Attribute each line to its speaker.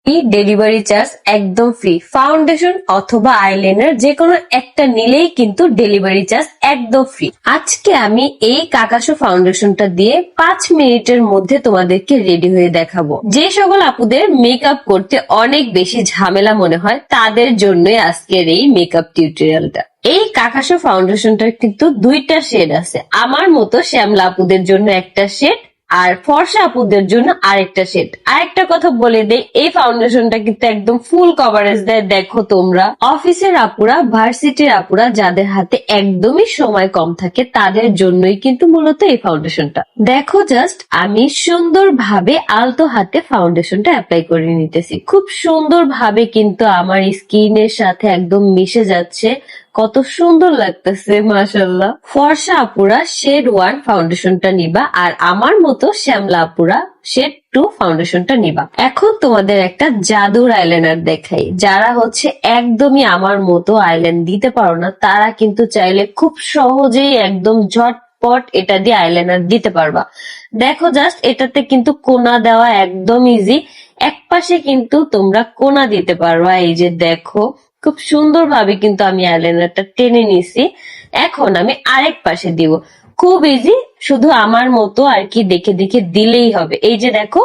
Speaker 1: Delivery charge একদম free. Foundation অথবা eyeliner যে কোনো একটা নিলেই কিন্তু ডেলিভারি চার্জ একদম ফ্রি। আজকে আমি এই কাকাশো ফাউন্ডেশনটা দিয়ে 5 মিনিটের মধ্যে তোমাদেরকে রেডি হয়ে দেখাবো। যে সকল আপুদের মেকআপ করতে অনেক বেশি ঝামেলা মনে হয় তাদের জন্যই আজকের এই মেকআপ টিউটোরিয়ালটা। এই কাকাশো ফাউন্ডেশনটার কিন্তু দুইটা শেড আছে। আমার মতো শ্যামলা আপুদের জন্য একটা শেড, আর ফর্সা আপুদের জন্য আরেকটা শেড। আরেকটা কথা বলে দেই, এই ফাউন্ডেশনটা কিন্তু একদম ফুল কভারেজ দেয়। দেখো তোমরা অফিসের আপুরা, ভার্সিটির আপুরা যাদের হাতে একদমই সময় কম থাকে তাদের জন্যই কিন্তু মূলত এই ফাউন্ডেশনটা। দেখো জাস্ট আমি সুন্দরভাবে আলতো হাতে ফাউন্ডেশনটা অ্যাপ্লাই করে নিতেছি। খুব সুন্দরভাবে কিন্তু আমার স্কিনের সাথে একদম মিশে যাচ্ছে। কত সুন্দর লাগতেছে মাশাআল্লাহ। ফর্সা আপুরা শেড 1 ফাউন্ডেশনটা নিবা, আর আমার মতো শ্যামলা আপুরা শেড 2 ফাউন্ডেশনটা নিবা। এখন তোমাদের একটা জাদুর আইলাইনার দেখাই। যারা হচ্ছে একদমই আমার মতো আইলাইন দিতে পারো না তারা কিন্তু চাইলে খুব সহজেই একদম ঝটপট এটা দিয়ে আইলাইনার দিতে পারবা। দেখো জাস্ট এটাতে কিন্তু কোনা দেওয়া একদম ইজি। এক পাশে কিন্তু তোমরা কোনা দিতে পারবা। এই যে দেখো খুব সুন্দরভাবে কিন্তু আমি আইলাইনারটা টেনে নিছি। এখন আমি আরেক পাশে দিব। খুব ইজি, শুধু আমার মতো আর কি দেখে দেখে দিলেই হবে। এই যে দেখো